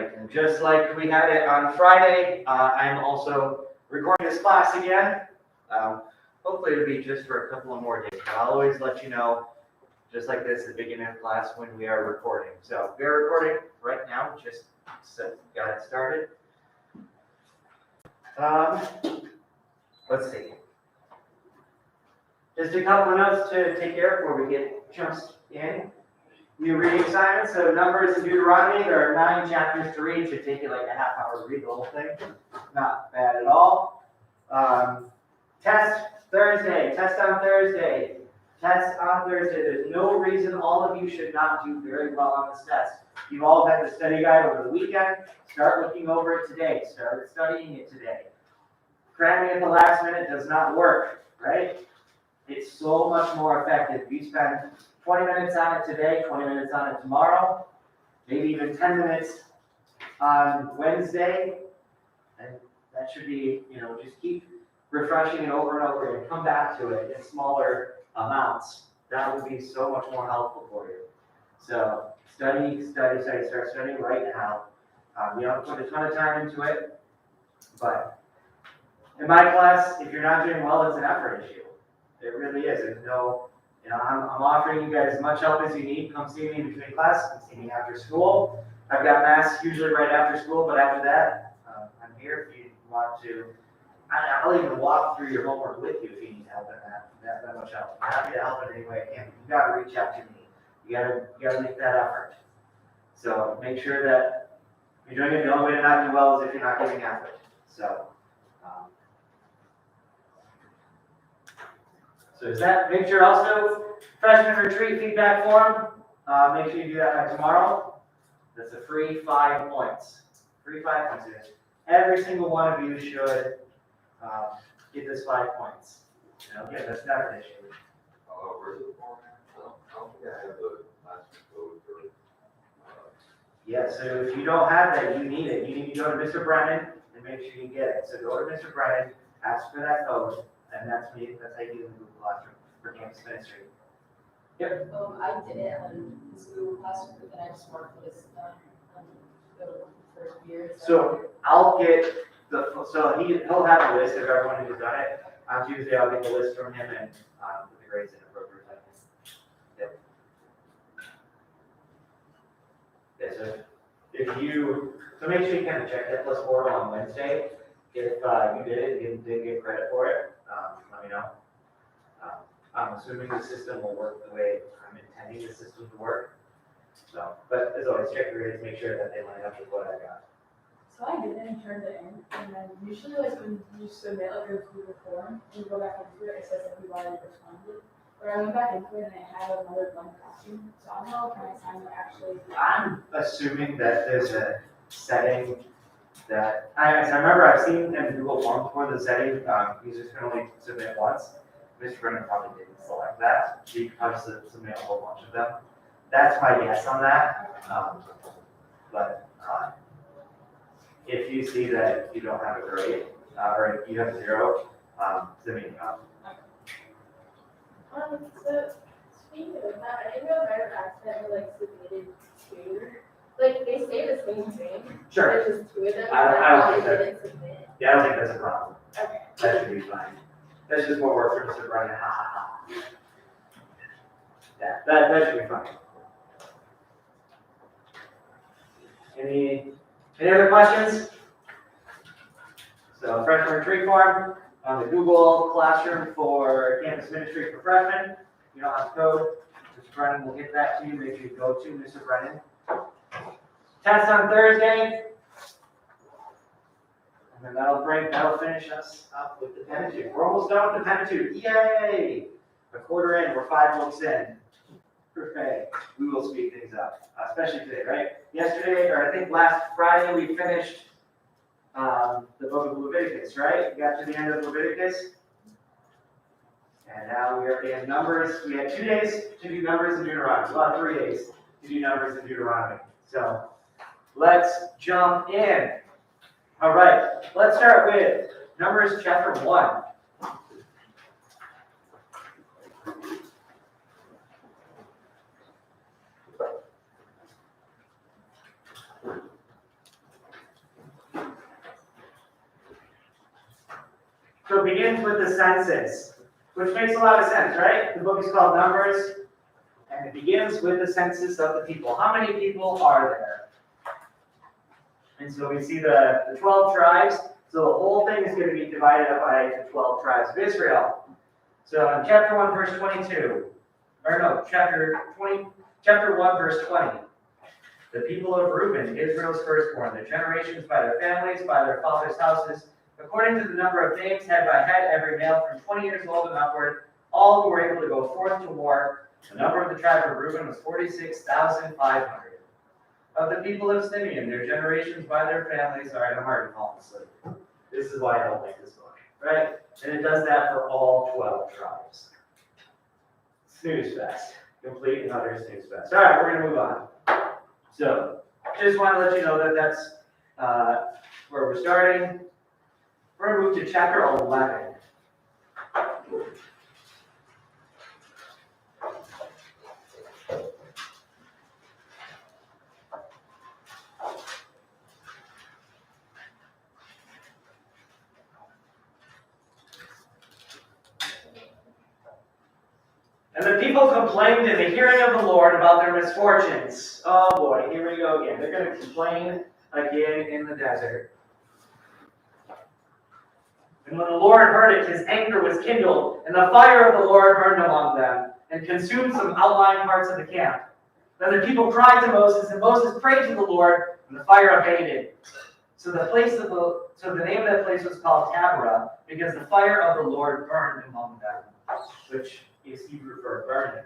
right, and just like we had it on Friday, I'm also recording this class again. Hopefully it'll be just for a couple of more days, but I'll always let you know, just like this, at the beginning of class when we are recording. So we are recording right now, just so got it started. Let's see. Just a couple of notes to take care of before we get jumped in. New reading assignments, so Numbers and Deuteronomy, there are 9 chapters to read. Should take you like a half hour to read the whole thing. Not bad at all. Test Thursday, test on Thursday. Test on Thursday. There's no reason all of you should not do very well on this test. You've all had the study guide over the weekend. Start looking over it today. Start studying it today. Cramming at the last minute does not work, right? It's so much more effective. If you spend 20 minutes on it today, 20 minutes on it tomorrow, maybe even 10 minutes on Wednesday, and that should be, just keep refreshing it over and over and come back to it in smaller amounts. That will be so much more helpful for you. So study, start studying right now. You don't put a ton of time into it, but in my class, if you're not doing well, it's an effort issue. It really is. There's no, I'm offering you guys as much help as you need. Come see me between class. Come see me after school. I've got math usually right after school, but after that, I'm here if you want to. I'll even walk through your homework with you if you need help in that much help. I'm happy to help in any way I can. You got to reach out to me. You got to make that effort. So make sure that you're doing it. The only way to not do well is if you're not giving effort. So does that make sure also freshman retreat feedback form? Make sure you do that by tomorrow. That's a free 5 points. Free 5 points. Every single one of you should get this 5 points. Again, that's not an issue. Where's the form? I don't think I have the last code for it. Yeah, so if you don't have that, you need it. You need to go to Mr. Brennan and make sure you get it. So go to Mr. Brennan, ask for that code, and that's me. That's how you get in the Google Classroom for campus ministry. Yep. I did it on this Google Classroom, but then I just marked it as the first year. So I'll get he'll have a list of everyone who's done it. On Tuesday, I'll get the list from him and put the grades in appropriate time. Yep. Yeah, so make sure you kind of check that plus portal on Wednesday. If you did it and didn't get credit for it, let me know. I'm assuming the system will work the way I'm intending the system to work. So, but as always, check your grades, make sure that they line up with what I got. So I did it and turned it in, and then usually when you submit a Google form, and you go back into it, it says that you already responded. But I went back into it and it had another blank question. So I don't know if my assignment actually. I'm assuming that there's a setting that I remember I've seen in Google Forms before the setting users can only submit once. Mr. Brennan probably didn't select that. He could probably submit a whole bunch of them. That's my guess on that. But if you see that you don't have a grade or you have 0, send me a So speaking of that, I didn't know if I ever accidentally submitted 2. They say the same thing. Sure. There's just 2 of them. I don't think didn't submit. Yeah, I don't think that's a problem. Okay. That should be fine. That's just more work for Mr. Brennan. Ha ha ha. Yeah, that should be fine. Any other questions? So freshman retreat form on the Google Classroom for campus ministry for freshmen. You don't have code. Mr. Brennan will get that to you. Make sure you go to Mr. Brennan. Test on Thursday. And then that'll finish us up with the Pentateuch. We're almost done with the Pentateuch. Yay! A quarter in, we're 5 books in. Okay, we will speed things up, especially today, right? Yesterday, or I think last Friday, we finished the book of Leviticus, right? We got to the end of Leviticus. And now we are in Numbers. We had 2 days to do Numbers and Deuteronomy. Well, 3 days to do Numbers and Deuteronomy. So let's jump in. All right, let's start with Numbers chapter 1. So it begins with the census, which makes a lot of sense, right? The book is called Numbers, and it begins with the census of the people. How many people are there? And so we see the 12 tribes. So the whole thing is going to be divided up by the 12 tribes of Israel. So in chapter 1, verse 22, or no, chapter 1, verse 20. The people of Reuben, Israel's firstborn, their generations by their families, by their fathers' houses, according to the number of names head by head, every male from 20 years old and upward, all who were able to go forth to war. The number of the tribe of Reuben was 46,500. Of the people of Simeon, their generations by their families are I'm already falling asleep. This is why I don't like this book, right? And it does that for all 12 tribes. Snooze fest. Complete and utter snooze fest. All right, we're going to move on. So, just want to let you know that that's where we're starting. We're going to move to chapter 11. And the people complained in the hearing of the Lord about their misfortunes. Oh boy, here we go again. They're going to complain again in the desert. And when the Lord heard it, his anger was kindled, and the fire of the Lord burned among them, and consumed some outlying parts of the camp. Then the people cried to Moses, and Moses prayed to the Lord, and the fire abated. So the name of that place was called Taberah, because the fire of the Lord burned among them, which is Hebrew for burning.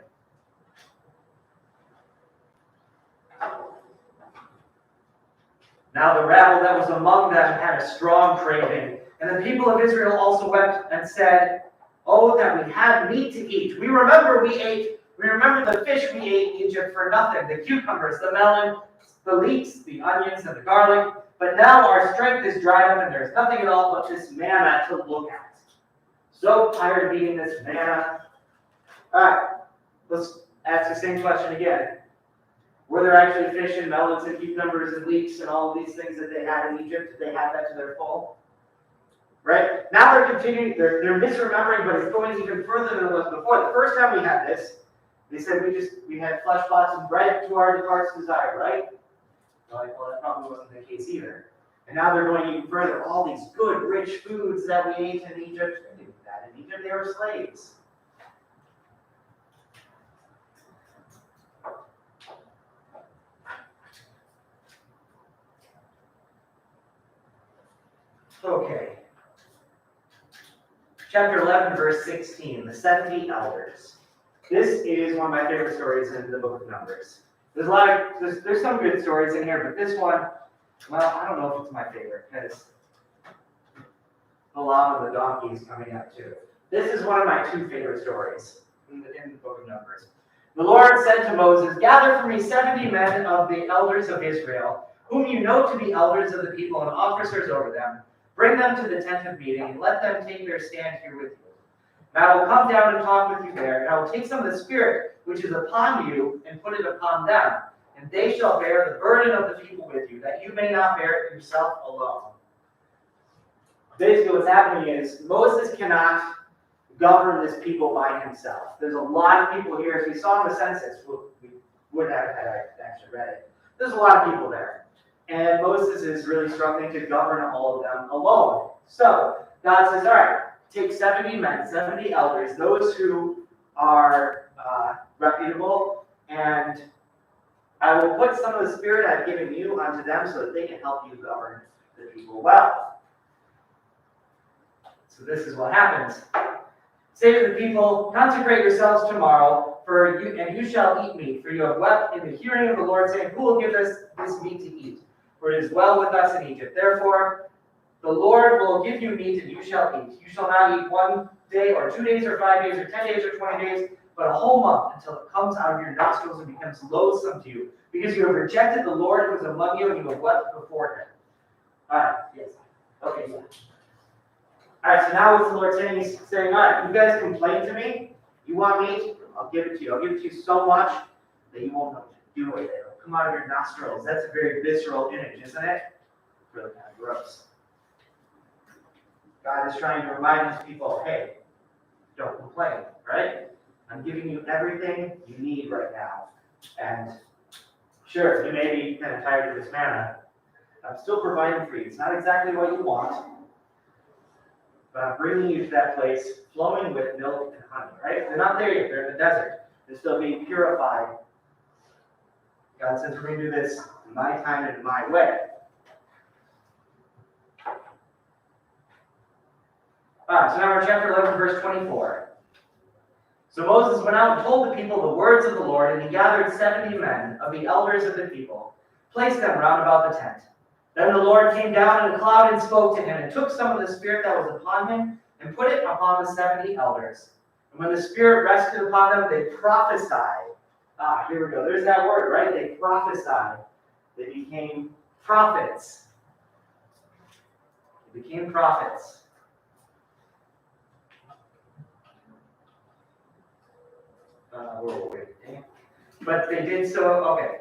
Now the rabble that was among them had a strong craving, and the people of Israel also wept and said, "Oh, that we had meat to eat. We remember the fish we ate in Egypt for nothing, the cucumbers, the melon, the leeks, the onions, and the garlic. But now our strength is dried up, and there's nothing at all but this manna to look at. So tired of eating this manna." All right, let's ask the same question again. Were there actually fish and melons and cucumbers and leeks and all of these things that they had in Egypt? Did they have that to their full? Right? Now they're continuing, they're misremembering, but it's going even further than it was before. The first time we had this, they said we had flesh pots and bread to our heart's desire, right? Well, that probably wasn't the case either. And now they're going even further. All these good, rich foods that we ate in Egypt, they didn't do that. In Egypt, they were slaves. Okay. Chapter 11, verse 16, the 70 elders. This is one of my favorite stories in the book of Numbers. There's some good stories in here, but this one, well, I don't know if it's my favorite, because Balaam and the donkey is coming up too. This is one of my two favorite stories in the book of Numbers. The Lord said to Moses, "Gather for me 70 men of the elders of Israel, whom you know to be elders of the people and officers over them. Bring them to the tent of meeting, and let them take their stand here with you. And I will come down and talk with you there, and I will take some of the Spirit which is upon you and put it upon them, and they shall bear the burden of the people with you, that you may not bear it yourself alone." Basically what's happening is Moses cannot govern this people by himself. There's a lot of people here. As we saw in the census, we would have had I actually read it. There's a lot of people there. And Moses is really struggling to govern all of them alone. So God says, all right, take 70 men, 70 elders, those who are reputable, and I will put some of the Spirit I've given you onto them so that they can help you govern the people well. So this is what happens. Say to the people, "Consecrate yourselves tomorrow, and you shall eat meat, for you have wept in the hearing of the Lord, saying, who will give us this meat to eat? For it is well with us in Egypt. Therefore, the Lord will give you meat, and you shall eat. You shall not eat 1 day, or 2 days, or 5 days, or 10 days, or 20 days, but a whole month, until it comes out of your nostrils and becomes loathsome to you, because you have rejected the Lord who is among you, and you have wept before him." All right, yes. Okay, yeah. All right, so now what's the Lord saying? He's saying, all right, you guys complain to me. You want meat? I'll give it to you. I'll give it to you so much that you won't know what to do with it. It'll come out of your nostrils. That's a very visceral image, isn't it? It's really kind of gross. God is trying to remind his people, hey, don't complain, right? I'm giving you everything you need right now. And sure, you may be kind of tired of this manna. I'm still providing for you. It's not exactly what you want, but I'm bringing you to that place flowing with milk and honey, right? They're not there yet. They're in the desert. They're still being purified. God says, we're going to do this in my time and in my way. All right, so now we're in chapter 11, verse 24. So Moses went out and told the people the words of the Lord, and he gathered 70 men of the elders of the people, placed them round about the tent. Then the Lord came down in a cloud and spoke to him, and took some of the Spirit that was upon him, and put it upon the 70 elders. And when the Spirit rested upon them, they prophesied. Here we go. There's that word, right? They prophesied. They became prophets. They became prophets. Where were we? But they did so, okay.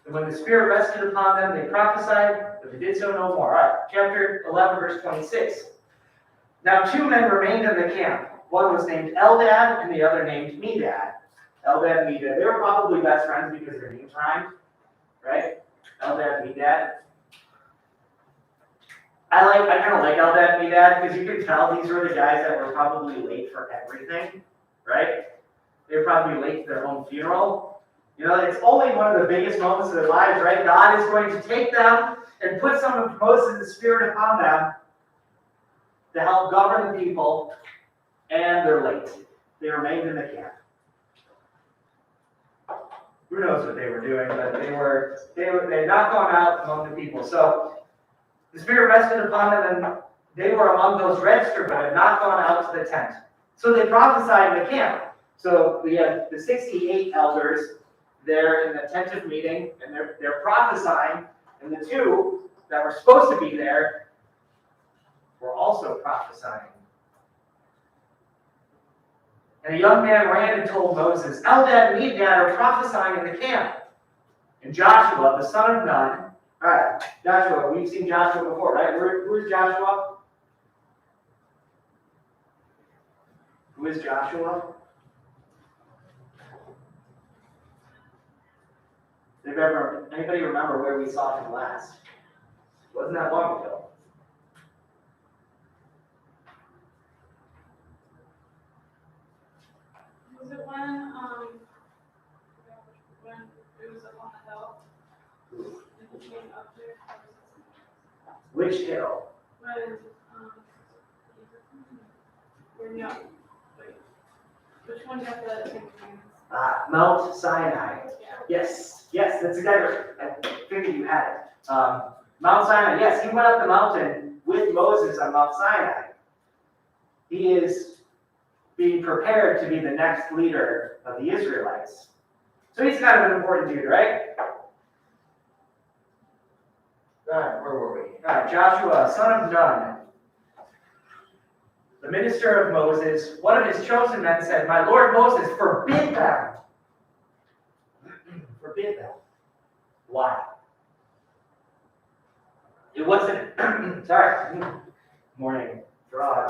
And when the Spirit rested upon them, they prophesied, but they did so no more. All right, chapter 11, verse 26. Now 2 men remained in the camp. One was named Eldad, and the other named Medad. Eldad and Medad. They were probably best friends because their names rhymed, right? Eldad and Medad. I kind of like Eldad and Medad because you can tell these were the guys that were probably late for everything, right? They were probably late to their own funeral. You know, it's only one of the biggest moments of their lives, right? God is going to take them and put some of Moses' Spirit upon them to help govern the people, and they're late. They remained in the camp. Who knows what they were doing, but they had not gone out among the people. So the Spirit rested upon them, and they were among those registered, but had not gone out to the tent. So they prophesied in the camp. So we have the 68 elders there in the tent of meeting, and they're prophesying, and the 2 that were supposed to be there were also prophesying. And a young man ran and told Moses, Eldad and Medad are prophesying in the camp. And Joshua, the son of Nun, all right, Joshua, we've seen Joshua before, right? Who's Joshua? Who is Joshua? Anybody remember where we saw him last? Wasn't that long ago? Was it when it was up on the hill? And he came up there? Which hill? When, no, wait. Which one got the Ten Commandments? Mount Sinai. Yeah. Yes, that's exactly right. I figured you had it. Mount Sinai, yes, he went up the mountain with Moses on Mount Sinai. He is being prepared to be the next leader of the Israelites. So he's kind of an important dude, right? All right, where were we? All right, Joshua, son of Nun, the minister of Moses, one of his chosen men said, My Lord Moses, forbid them. Forbid them. Why? It wasn't, sorry, morning, draw.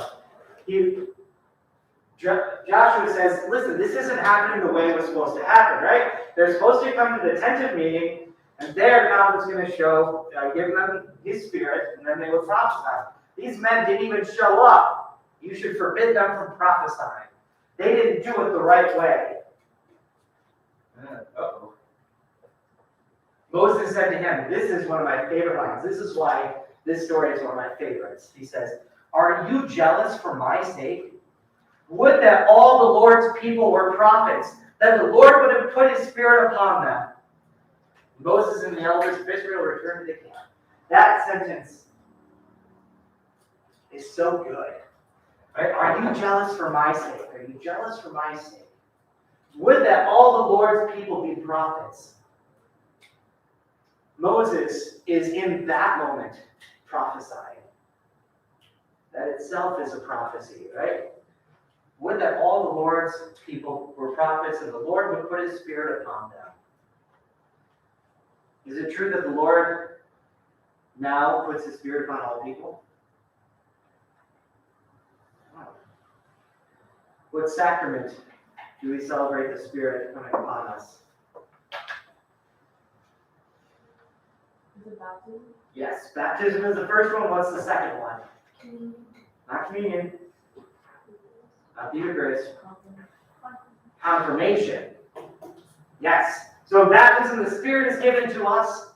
Joshua says, listen, this isn't happening the way it was supposed to happen, right? They're supposed to come to the tent of meeting, and there God was going to show, give them his Spirit, and then they would prophesy. These men didn't even show up. You should forbid them from prophesying. They didn't do it the right way. Uh-oh. Moses said to him, this is one of my favorite lines. This is why this story is one of my favorites. He says, Are you jealous for my sake? Would that all the Lord's people were prophets, that the Lord would have put his Spirit upon them. Moses and the elders of Israel returned to the camp. That sentence is so good. Right? Are you jealous for my sake? Are you jealous for my sake? Would that all the Lord's people be prophets. Moses is in that moment prophesying. That itself is a prophecy, right? Would that all the Lord's people were prophets and the Lord would put his Spirit upon them. Is it true that the Lord now puts his spirit upon all people? What sacrament do we celebrate the Spirit coming upon us? Is it baptism? Yes, baptism is the first one. What's the second one? Communion. Not communion, not the Eucharist. Confirmation. Confirmation. Yes. So in baptism, the Spirit is given to us,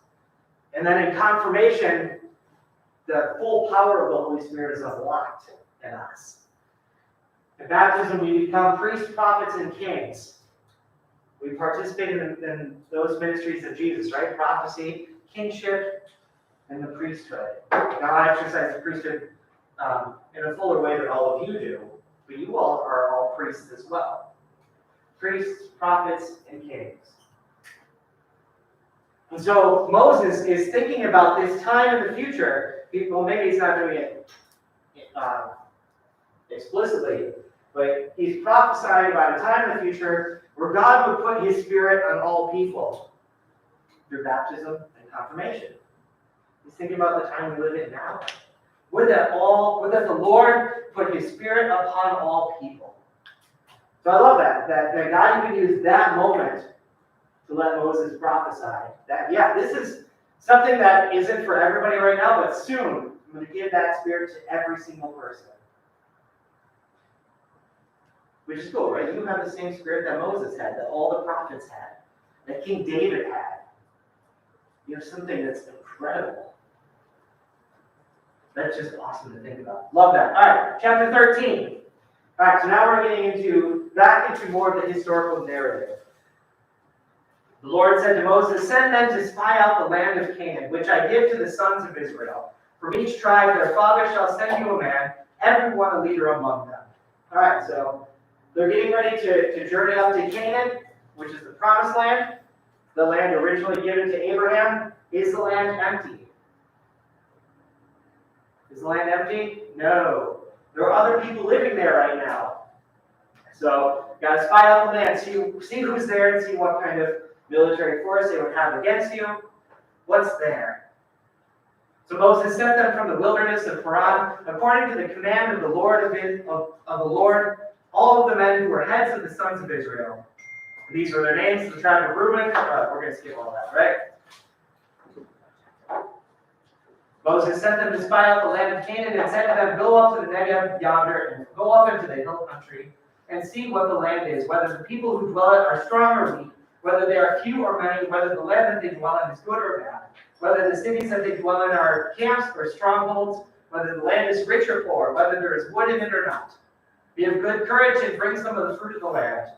and then in confirmation, the full power of the Holy Spirit is unlocked in us. In baptism, we become priests, prophets, and kings. We participate in those ministries of Jesus, right? Prophecy, kingship, and the priesthood. Now, I exercise the priesthood in a fuller way than all of you do, but you all are all priests as well. Priests, prophets, and kings. And so Moses is thinking about this time in the future. Well, maybe he's not doing it explicitly, but he's prophesying about a time in the future where God would put his Spirit on all people through baptism and confirmation. He's thinking about the time we live in now. Would that the Lord put his Spirit upon all people? So I love that God could use that moment to let Moses prophesy that, yeah, this is something that isn't for everybody right now, but soon I'm going to give that Spirit to every single person. Which is cool, right? You have the same Spirit that Moses had, that all the prophets had, that King David had. You have something that's incredible. That's just awesome to think about. Love that. All right, chapter 13. All right, so now we're getting back into more of the historical narrative. The Lord said to Moses, "Send men to spy out the land of Canaan, which I give to the sons of Israel. From each tribe their father shall send you a man, every one a leader among them." All right, so they're getting ready to journey up to Canaan, which is the promised land. The land originally given to Abraham. Is the land empty? Is the land empty? No. There are other people living there right now. So, got to spy out the land, see who's there, and see what kind of military force they would have against you. What's there? So Moses sent them from the wilderness of Paran, according to the command of the Lord of the Lord, all of the men who were heads of the sons of Israel. These were their names: the tribe of Reuben. We're going to skip all that, right? Moses sent them to spy out the land of Canaan and said to them, "Go up to the Negev yonder and go up into the hill country and see what the land is, whether the people who dwell in it are strong or weak, whether they are few or many, whether the land that they dwell in is good or bad, whether the cities that they dwell in are camps or strongholds, whether the land is rich or poor, whether there is wood in it or not. Be of good courage and bring some of the fruit of the land."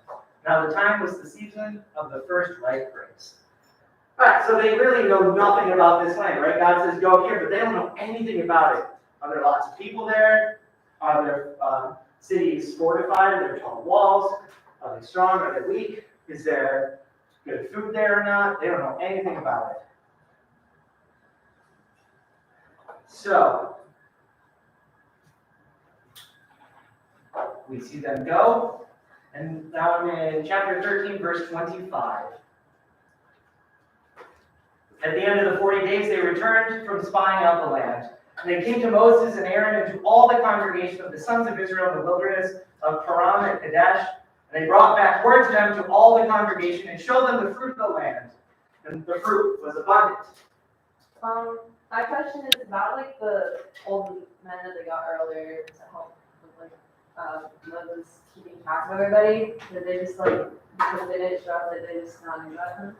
Now the time was the season of the first ripe grapes. All right, so they really know nothing about this land, right? God says, "Go here," but they don't know anything about it. Are there lots of people there? Are there cities fortified? Are there tall walls? Are they strong? Are they weak? Is there good food there or not? They don't know anything about it. So, we see them go, and now I'm in chapter 13, verse 25. At the end of the 40 days, they returned from spying out the land. And they came to Moses and Aaron and to all the congregation of the sons of Israel in the wilderness of Paran and Kadesh. And they brought back word to them, to all the congregation, and showed them the fruit of the land. And the fruit was abundant. My question is about like the old men that they got earlier to help with Moses keeping track of everybody. Did they just because they didn't show up, did they just not do that?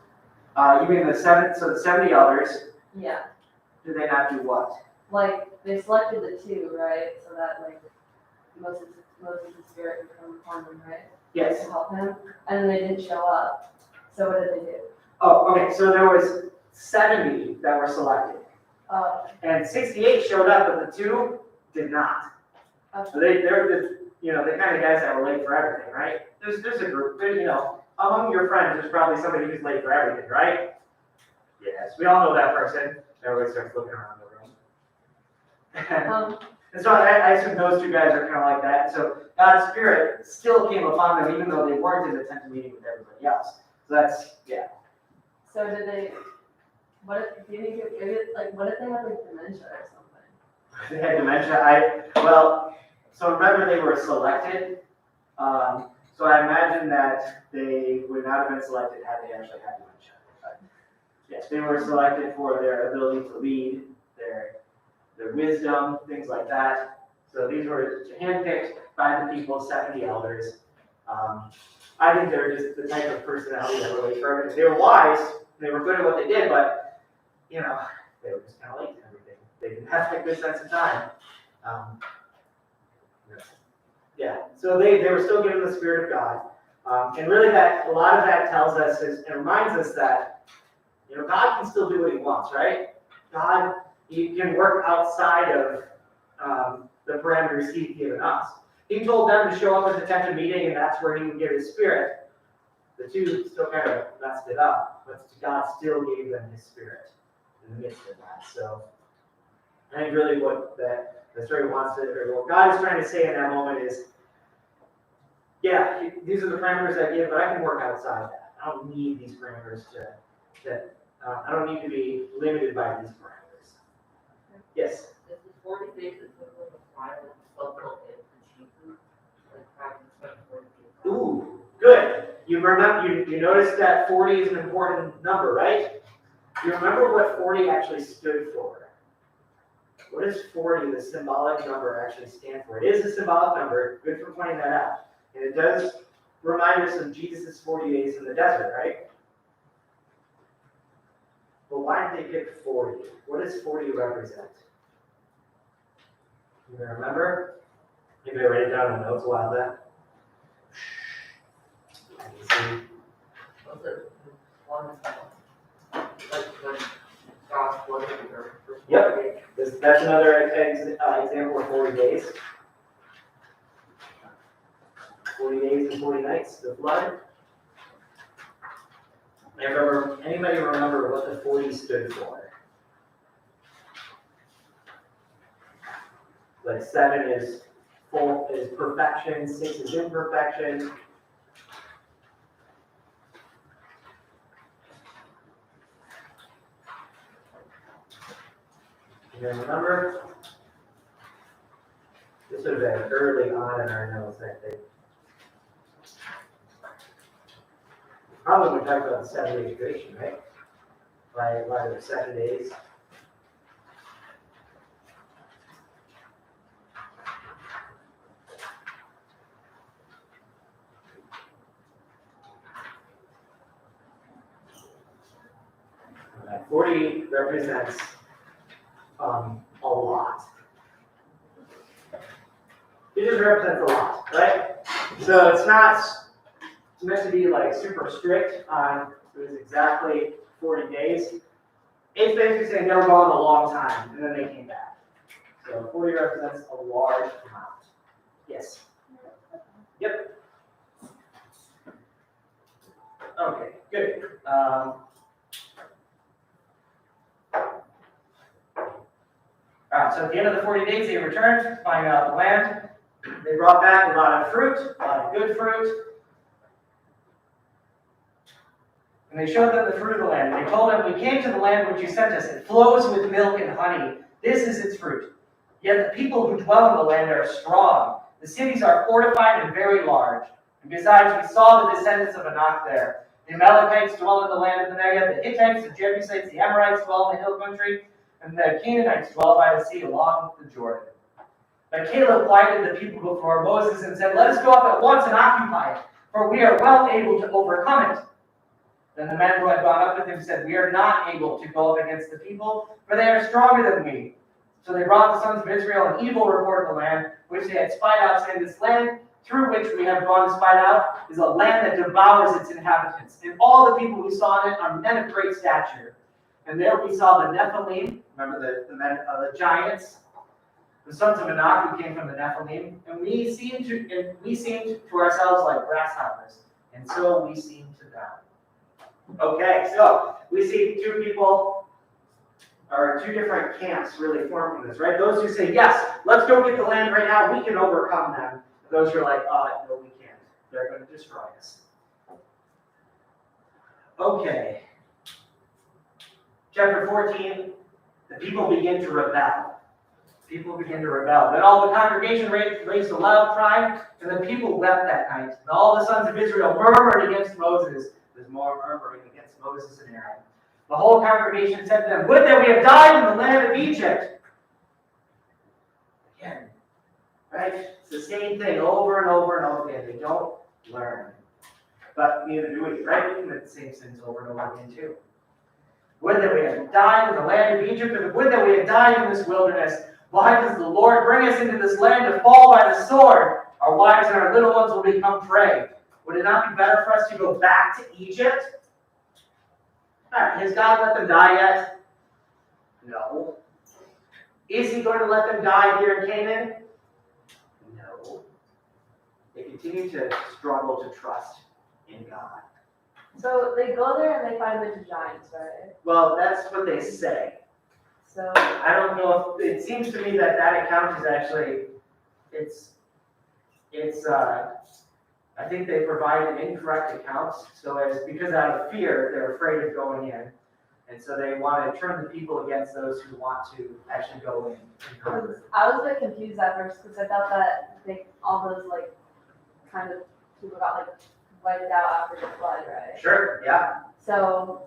You mean the 70 elders, Yeah. did they not do what? Like they selected the two, right? So that Moses' spirit would come upon them, right? Yes. To help him. And they didn't show up. So what did they do? Oh, okay, so there was 70 that were selected. And 68 showed up, but the 2 did not. Okay. So they're the kind of guys that were late for everything, right? There's a group, among your friends, there's probably somebody who's late for everything, right? Yes, we all know that person. Everybody starts looking around the room. And so I assume those 2 guys are kind of like that. So God's Spirit still came upon them, even though they weren't in the tent meeting with everybody else. So that's, yeah. So did they What if, do you think what if they have like dementia or something? They had dementia, so remember they were selected. So I imagine that they would not have been selected had they actually had dementia. But yes, they were selected for their ability to lead, their wisdom, things like that. So these were handpicked by the people, 70 elders. I think they're just the type of personality that really perfect. They were wise, they were good at what they did, but they were just kind of late to everything. They didn't have a good sense of time. So they were still given the Spirit of God. And really a lot of that tells us and reminds us that, God can still do what he wants, right? God, he can work outside of the parameters he's given us. He told them to show up at the tent of meeting, and that's where he would give his Spirit. The two still kind of messed it up, but God still gave them his Spirit in the midst of that. So I think really what the story wants to, or what God is trying to say in that moment is, these are the parameters I give, but I can work outside that. I don't need these parameters I don't need to be limited by these parameters. Yes? Is the 40 days equivalent of violent local achievement? Like practice like 40 days? Ooh, good. You noticed that 40 is an important number, right? You remember what 40 actually stood for? What does 40, the symbolic number, actually stand for? It is a symbolic number. Good for pointing that out. And it does remind us of Jesus' 40 days in the desert, right? But why did they pick 40? What does 40 represent? You remember? Maybe I write it down in the notes a while back. Was it one, like when God's blessing or first Yep. That's another example of 40 days. 40 days and 40 nights, the flood. Anybody remember what the 40 stood for? Like 7 is perfection, 6 is imperfection. You guys remember? This would have been early on in our notes, I think. Probably when we talk about the 7-day creation, right? Why there were 7 days. That 40 represents a lot. It just represents a lot, right? So it's meant to be like super strict on it was exactly 40 days. It's basically saying they were gone a long time and then they came back. So 40 represents a large amount. Yes. Yep. Okay, good. Alright, so at the end of the 40 days, they returned, finding out the land. They brought back a lot of fruit, a lot of good fruit. And they showed them the fruit of the land. And they told them, "We came to the land which you sent us. It flows with milk and honey. This is its fruit. Yet the people who dwell in the land are strong. The cities are fortified and very large. And besides, we saw the descendants of Anak there. The Amalekites dwell in the land of the Negev. The Hittites, the Jebusites, the Amorites dwell in the hill country. And the Canaanites dwell by the sea along the Jordan." But Caleb quieted the people before Moses and said, "Let us go up at once and occupy it, for we are well able to overcome it." Then the men who had gone up with him said, "We are not able to go up against the people, for they are stronger than we." So they brought the sons of Israel an evil report of the land, which they had spied out, saying, "This land through which we have gone to spy out is a land that devours its inhabitants. And all the people who saw in it are men of great stature. And there we saw the Nephilim," remember the men, the giants, the sons of Anak who came from the Nephilim, "and we seemed to ourselves like grasshoppers, and so we seemed to them." Okay, so we see two different camps really form from this, right? Those who say, "Yes, let's go get the land right now, we can overcome them." Those who are like, "No, we can't. They're going to destroy us." Okay. Chapter 14, the people begin to rebel. People begin to rebel. Then all the congregation raised a loud cry, and the people wept that night. And all the sons of Israel murmured against Moses. There's more murmuring against Moses and Aaron. The whole congregation said to them, "Would that we had died in the land of Egypt." Again, right? It's the same thing over and over and over again. They don't learn. But neither do we, right? We commit the same sins over and over again too. Would that we had died in the land of Egypt, and would that we had died in this wilderness. Why does the Lord bring us into this land to fall by the sword? Our wives and our little ones will become prey. Would it not be better for us to go back to Egypt? Has God let them die yet? No. Is he going to let them die here in Canaan? No. They continue to struggle to trust in God. So they go there and they find a bunch of giants, right? Well, that's what they say. So I don't know if, it seems to me that that account is actually, I think they provide an incorrect account, so as, because out of fear, they're afraid of going in, and so they want to turn the people against those who want to actually go in and conquer. I was a bit confused at first because I thought that all those like kind of people got like wiped out after the flood, right? Sure, yeah. So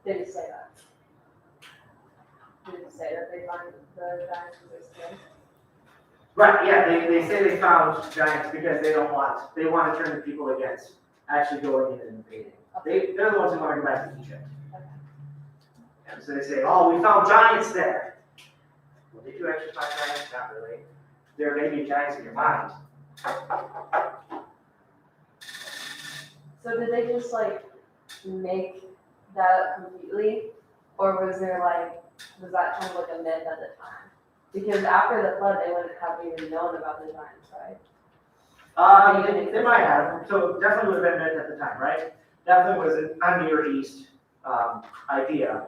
they just say that. They just say that they find the giants in this place. Right, yeah, they say they found giants because they want to turn the people against actually going in and invading. They're the ones who want to go back to Egypt. Okay. And so they say, oh, we found giants there. Well, did you actually find giants? Not really. There may be giants in your mind. So did they just like make that up completely, or was that kind of like a myth at the time? Because after the flood, they wouldn't have even known about the giants, right? They might have. So definitely would have been myth at the time, right? Definitely was a Near East idea.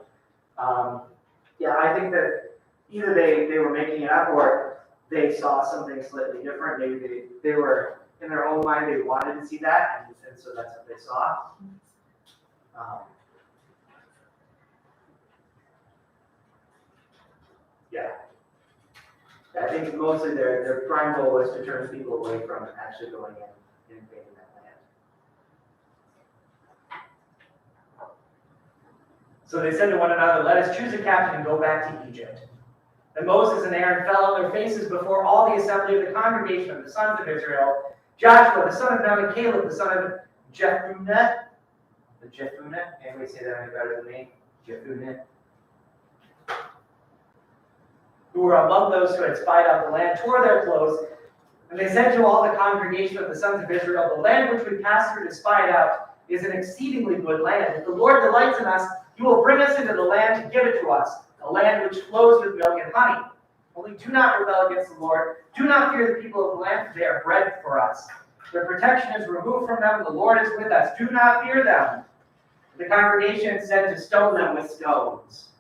Yeah, I think that either they were making it up or they saw something slightly different. Maybe they were in their own mind, they wanted to see that, and so that's what they saw. Yeah. I think mostly their prime goal was to turn people away from actually going in and invading that land. So they said to one another, "Let us choose a captain and go back to Egypt." Then Moses and Aaron fell on their faces before all the assembly of the congregation of the sons of Israel. Joshua, the son of Nun, and Caleb, the son of Jephunneh. Anybody say that any better than me? Jephunneh. Who were among those who had spied out the land, tore their clothes, and they said to all the congregation of the sons of Israel, "The land which we passed through to spy it out is an exceedingly good land. If the Lord delights in us, he will bring us into the land to give it to us, a land which flows with milk and honey. Only do not rebel against the Lord. Do not fear the people of the land, for they are bread for us. Their protection is removed from them, and the Lord is with us. Do not fear them." The congregation said to stone them with stones.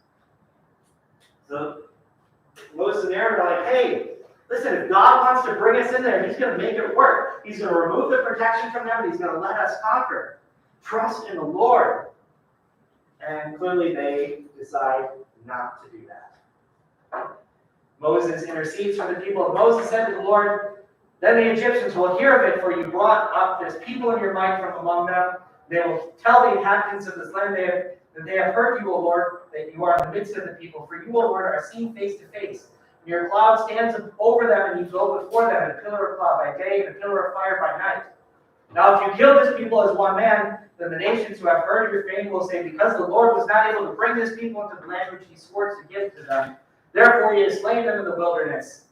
So Moses and Aaron are like, "Hey, listen, if God wants to bring us in there, he's going to make it work. He's going to remove the protection from them, and he's going to let us conquer. Trust in the Lord." And clearly they decide not to do that. Moses intercedes for the people. Moses said to the Lord, "Then the Egyptians will hear of it, for you brought up this people in your might from among them. They will tell the inhabitants of this land that they have heard you, O Lord, that you are in the midst of the people. For you, O Lord, are seen face to face. And your cloud stands over them, and you go before them in a pillar of cloud by day and a pillar of fire by night. Now if you kill this people as one man, then the nations who have heard your fame will say, because the Lord was not able to bring this people into the land which he swore to give to them, therefore he has slain them in the wilderness."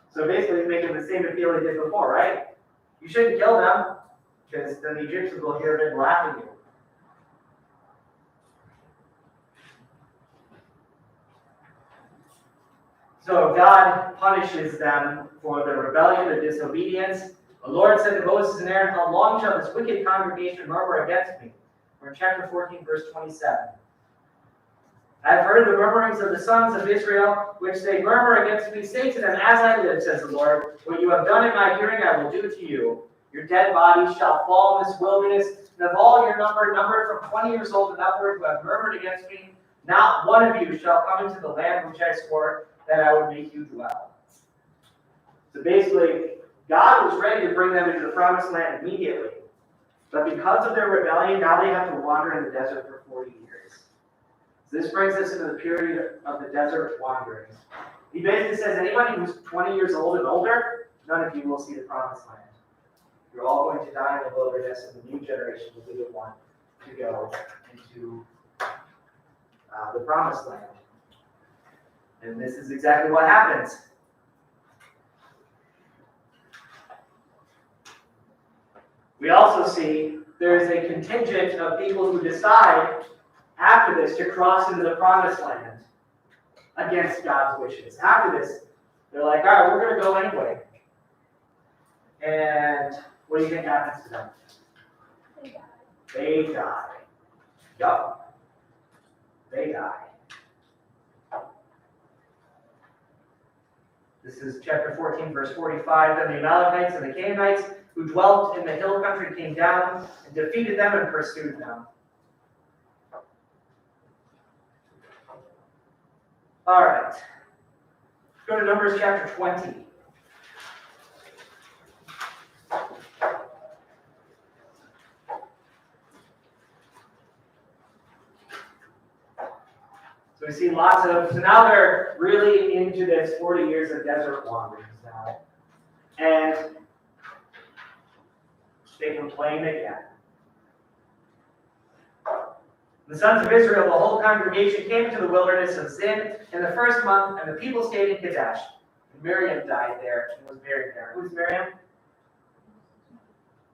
So basically he's making the same appeal he did before, right? You shouldn't kill them, because then the Egyptians will hear of it and laugh at you. So God punishes them for their rebellion, their disobedience. The Lord said to Moses and Aaron, "How long shall this wicked congregation murmur against me?" We're in chapter 14, verse 27. "I have heard the murmurings of the sons of Israel, which they murmur against me. Say to them, as I live, says the Lord, what you have done in my hearing I will do to you. Your dead bodies shall fall in this wilderness, and of all your number from 20 years old and upward who have murmured against me, Not one of you shall come into the land which I swore that I would make you dwell. So basically, God was ready to bring them into the promised land immediately. But because of their rebellion, now they have to wander in the desert for 40 years. So this brings us into the period of the desert wanderings. He basically says anybody who's 20 years old and older, none of you will see the promised land. You're all going to die in the wilderness, and the new generation will be the one to go into the promised land. And this is exactly what happens. We also see there is a contingent of people who decide after this to cross into the promised land against God's wishes. After this, they're like, all right, we're going to go anyway. And what do you think happens to them? They die. Yup. They die. This is chapter 14, verse 45. Then the Amalekites and the Canaanites who dwelt in the hill country came down and defeated them and pursued them. All right. Let's go to Numbers chapter 20. So we see lots of, so now they're really into this 40 years of desert wanderings now. And they complain again. The sons of Israel, the whole congregation, came into the wilderness of Zin in the first month, and the people stayed in Kadesh. And Miriam died there and was buried there. Who's Miriam?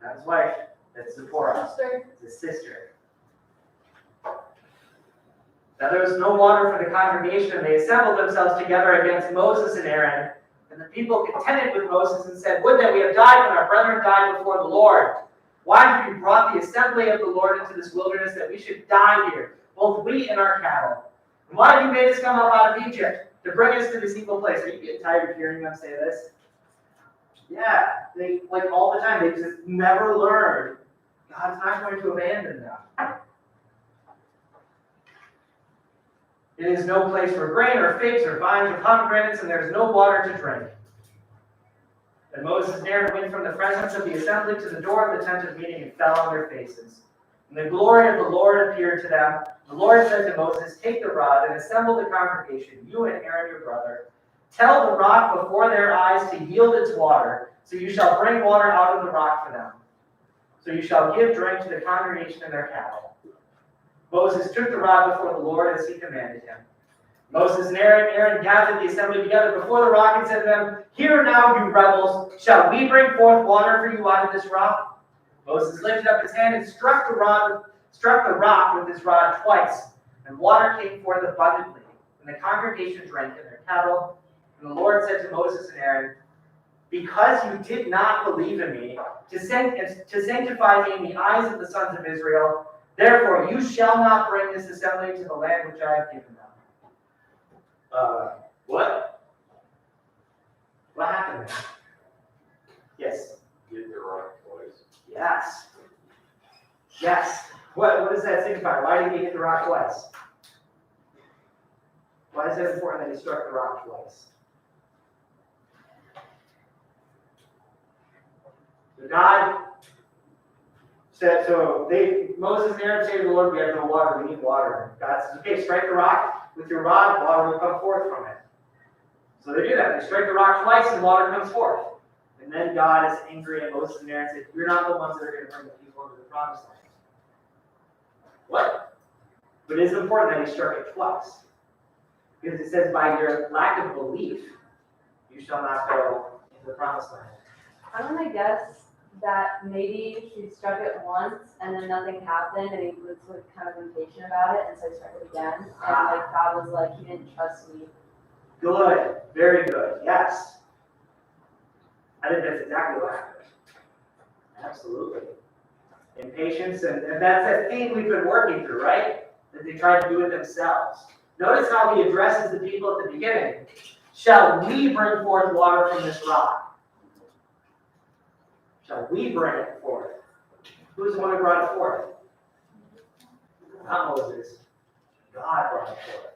Not his wife. That's Zipporah. His sister. Now there was no water for the congregation, and they assembled themselves together against Moses and Aaron. And the people contended with Moses and said, would that we had died when our brethren died before the Lord. Why have you brought the assembly of the Lord into this wilderness that we should die here, both we and our cattle? And why have you made us come up out of Egypt to bring us to this evil place? Are you getting tired of hearing them say this? Yeah, they, like all the time, they just never learn. God's not going to abandon them. It is no place for grain or figs or vines or pomegranates, and there is no water to drink. And Moses and Aaron went from the presence of the assembly to the door of the tent of meeting and fell on their faces. And the glory of the Lord appeared to them. The Lord said to Moses, take the rod and assemble the congregation, you and Aaron your brother. Tell the rock before their eyes to yield its water, so you shall bring water out of the rock for them. So you shall give drink to the congregation and their cattle. Moses took the rod before the Lord as he commanded him. Moses and Aaron gathered the assembly together before the rock and said to them, hear now, you rebels, shall we bring forth water for you out of this rock? Moses lifted up his hand and struck the rock with his rod twice, and water came forth abundantly, and the congregation drank and their cattle. And the Lord said to Moses and Aaron, because you did not believe in me, to sanctify me in the eyes of the sons of Israel, therefore you shall not bring this assembly to the land which I have given them. What? What happened there? Yes. Get the right place. Yes. Yes. What does that signify? Why did he hit the rock twice? Why is it important that he struck the rock twice? So God said, Moses and Aaron say to the Lord, we have no water, we need water. God says, okay, strike the rock with your rod, water will come forth from it. So they do that. They strike the rock twice and water comes forth. And then God is angry at Moses and Aaron and says, you're not the ones that are going to bring the people into the promised land. What? But it is important that he struck it twice. Because it says, by your lack of belief, you shall not go into the promised land. I'm gonna guess that maybe he struck it once and then nothing happened and he was like kind of impatient about it and so he struck it again. And like God was like, he didn't trust me. Good. Very good. Yes. I think that's exactly what happened. Absolutely. Impatience, and that's that theme we've been working through, right? That they tried to do it themselves. Notice how he addresses the people at the beginning. Shall we bring forth water from this rock? Shall we bring it forth? Who's the one who brought it forth? Not Moses. God brought it forth.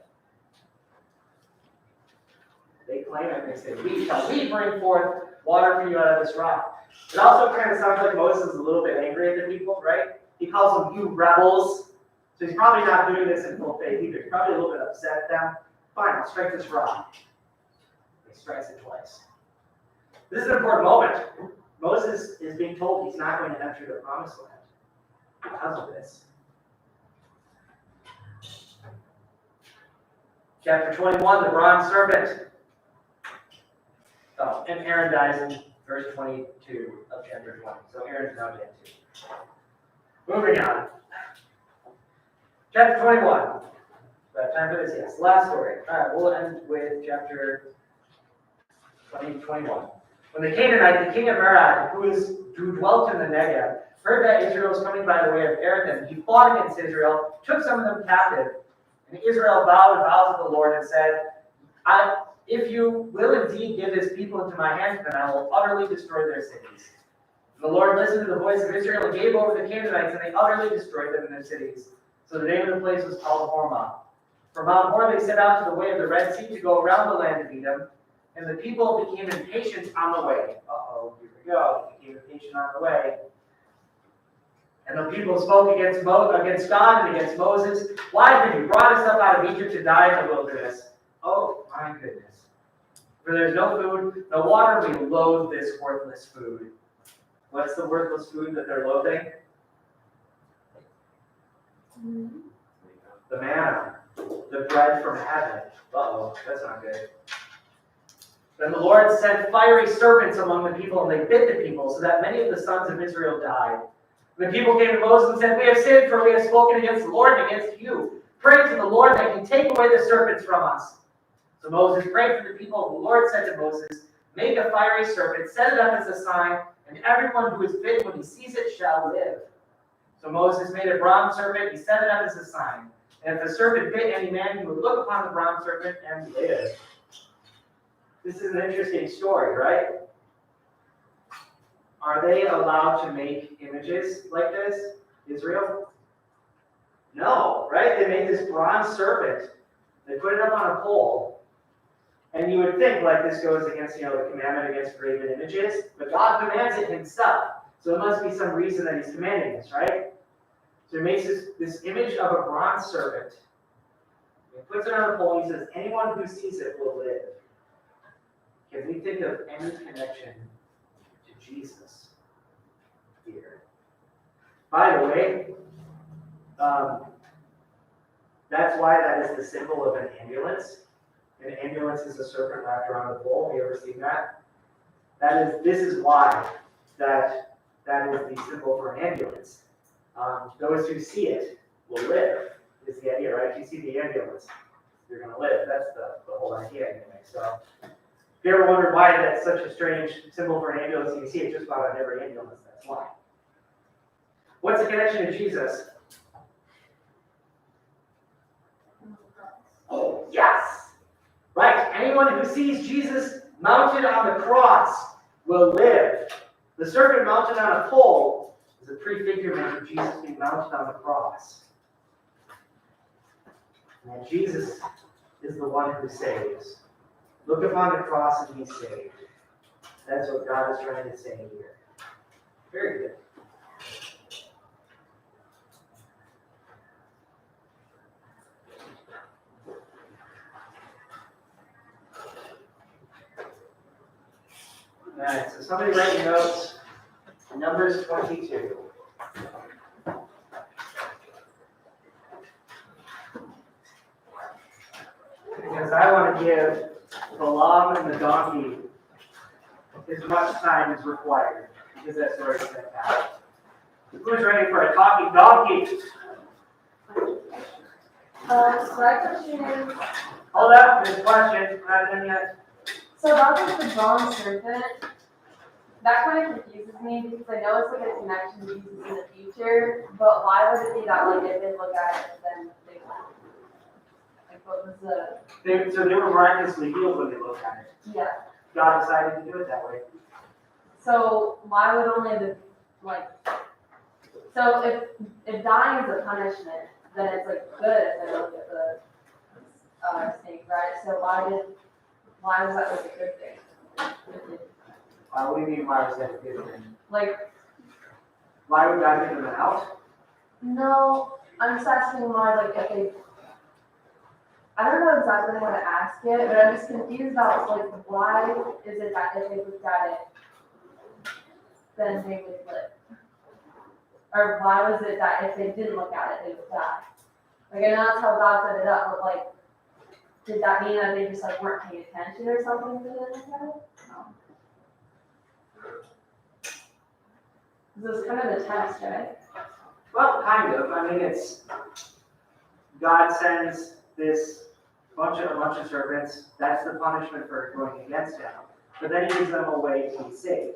They claim it, they say, we bring forth water for you out of this rock. It also kind of sounds like Moses is a little bit angry at the people, right? He calls them, you rebels. So he's probably not doing this in full faith either. He's probably a little bit upset at them. Fine, I'll strike this rock. He strikes it twice. This is an important moment. Moses is being told he's not going to enter the promised land because of this. Chapter 21, the bronze serpent. Oh, and Aaron dies in verse 22 of chapter 20. So Aaron's now dead too. Moving on. Chapter 21. Do I have time for this? Yes. Last story. All right, we'll end with chapter 21. When the Canaanite, the king of Arad, who dwelt in the Negev, heard that Israel was coming by the way of Erethan, he fought against Israel, took some of them captive. And Israel vowed vows of the Lord and said, if you will indeed give this people into my hands, then I will utterly destroy their cities. And the Lord listened to the voice of Israel and gave over the Canaanites, and they utterly destroyed them in their cities. So the name of the place was called Hormah. From Mount Hor they set out to the way of the Red Sea to go around the land of Edom, and the people became impatient on the way. Uh-oh, here we go. They became impatient on the way. And the people spoke against God and against Moses. Why have you brought us up out of Egypt to die in the wilderness? Oh, my goodness. For there is no food, no water, we loathe this worthless food. What's the worthless food that they're loathing? The manna, the bread from heaven. Uh-oh, that's not good. Then the Lord sent fiery serpents among the people, and they bit the people, so that many of the sons of Israel died. And the people came to Moses and said, we have sinned, for we have spoken against the Lord and against you. Pray to the Lord that he take away the serpents from us. So Moses prayed for the people, and the Lord said to Moses, make a fiery serpent, set it up as a sign, and everyone who is bitten when he sees it shall live. So Moses made a bronze serpent, he set it up as a sign. And if the serpent bit any man, he would look upon the bronze serpent and live. This is an interesting story, right? Are they allowed to make images like this, Israel? No, right? They made this bronze serpent. They put it up on a pole. And you would think like this goes against, the commandment against graven images, but God commands it himself. So there must be some reason that he's commanding this, right? So he makes this image of a bronze serpent. He puts it on a pole and he says, anyone who sees it will live. Can we think of any connection to Jesus here? By the way, that's why that is the symbol of an ambulance. An ambulance is a serpent wrapped around a pole. Have you ever seen that? This is why that is the symbol for an ambulance. Those who see it will live, is the idea, right? If you see the ambulance, you're going to live. That's the whole idea anyway. So if you ever wondered why that's such a strange symbol for an ambulance, you can see it just about on every ambulance. That's why. What's the connection to Jesus? Oh, yes! Right. Anyone who sees Jesus mounted on the cross will live. The serpent mounted on a pole is a prefigurement of Jesus being mounted on the cross. And Jesus is the one who saves. Look upon the cross and be saved. That's what God is trying to say here. Very good. All right, so somebody write your notes. Numbers 22. Because I want to give the lamb and the donkey as much time as required, because that's where it's set out. Who's ready for a talking donkey? So my question is, Hold up, there's a question. Not done yet. so about the bronze serpent, that kind of confuses me because I know it's like a connection to Jesus in the future, but why would it be that like if they look at it, then they like what was the So they were miraculously healed when they looked at it. yeah. God decided to do it that way. So why would only the so if dying is a punishment, then it's like good if they look at the snake, right? So why was that like a good thing? What do you mean, why was that a good thing? Like, Why would God give them an out? no, I'm just asking why, like, if they, I don't know exactly how to ask it, but I'm just confused about, like, why is it that if they looked at it, then they would live? Or why was it that if they didn't look at it, they would die? Like, I know that's how God set it up, but like, did that mean that they just like weren't paying attention or something if they didn't look at it? No. This is kind of the test, right? Well, kind of. I mean, it's, God sends this a bunch of serpents. That's the punishment for going against him. But then he gives them a way to be saved.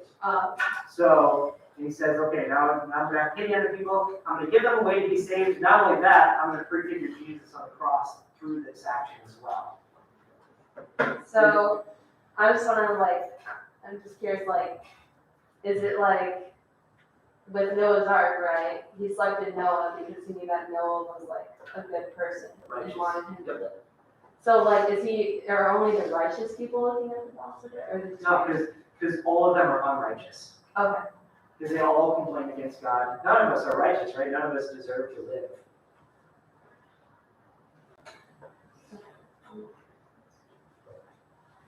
So he says, okay, now I'm going to have pity on the people. I'm going to give them a way to be saved. Not only that, I'm going to prefigure Jesus on the cross through this action as well. So I just want to like, I'm just curious, like, is it like with Noah's Ark, right? He selected Noah because he knew that Noah was like a good person and Righteous. wanted him to live. So like, are only the righteous people looking at the box of it, or the No, because all of them are unrighteous. Okay. Because they all complain against God. None of us are righteous, right? None of us deserve to live.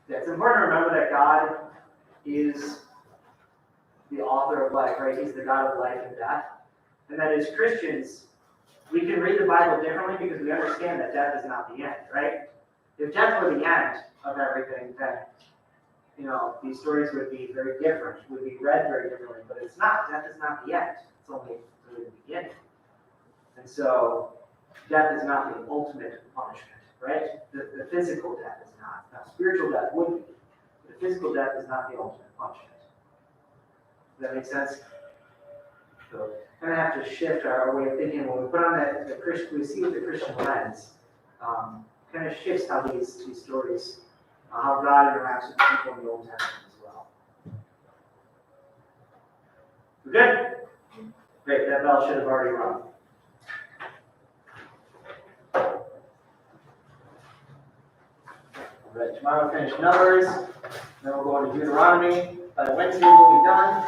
Yeah, it's important to remember that God is the author of life, right? He's the God of life and death. And that as Christians, we can read the Bible differently because we understand that death is not the end, right? If death were the end of everything, then, these stories would be very different, would be read very differently, but it's not. Death is not the end. It's only the beginning. And so, death is not the ultimate punishment, right? The physical death is not. Now, spiritual death would be. But the physical death is not the ultimate punishment. Does that make sense? So, kind of have to shift our way of thinking when we put on the Christian, we see with the Christian lens, kind of shifts how these stories, how God interacts with people in the Old Testament as well. We're good? Great, that bell should have already rung. All right, tomorrow we'll finish Numbers, then we'll go into Deuteronomy. By Wednesday we'll be done.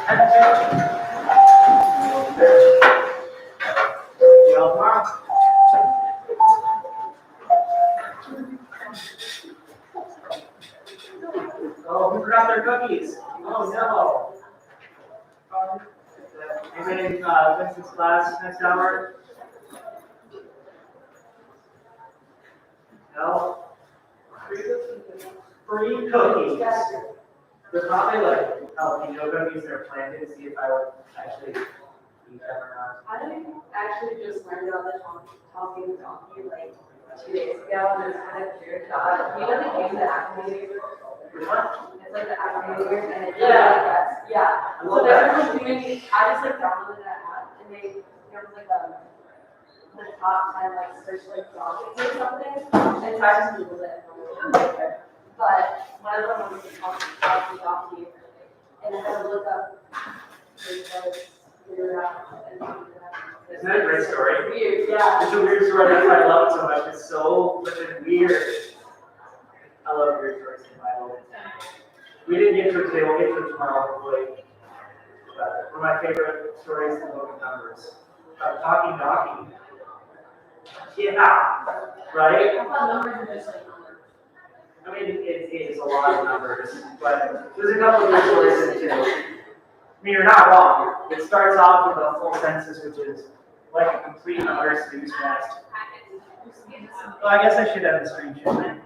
See y'all tomorrow. Oh, who forgot their cookies? Oh, no. Anybody in Vincent's class next hour? No? Free cookies. They're probably like jalapeno cookies. They're planted to see if I would actually eat them or not. I actually just learned about the talking donkey like 2 days ago, and it's kind of weird. You know the game, the Activator? Which one? It's like the Activator, and it's Yeah. yeah. I So love they're that. like doing, I just like downloaded that app, and there was like the top 10 like search like donkeys or something, and so I just googled it. But one of them was the donkey, and I had to look up figure it out, and Isn't that a great story? Weird, yeah. It's a weird story. That's why I love it so much. It's so freaking weird. I love weird stories in the Bible. We didn't get to it today. We'll get to it tomorrow, hopefully. But one of my favorite stories in the book of Numbers. Talking donkey. Yeah. Right? I thought numbers were just like numbers. I mean, it is a lot of numbers, but there's a couple of good stories in it too. I mean, you're not wrong. It starts off with a full census, which is like a complete and utter snooze fest. Well, I guess I should have the screen share.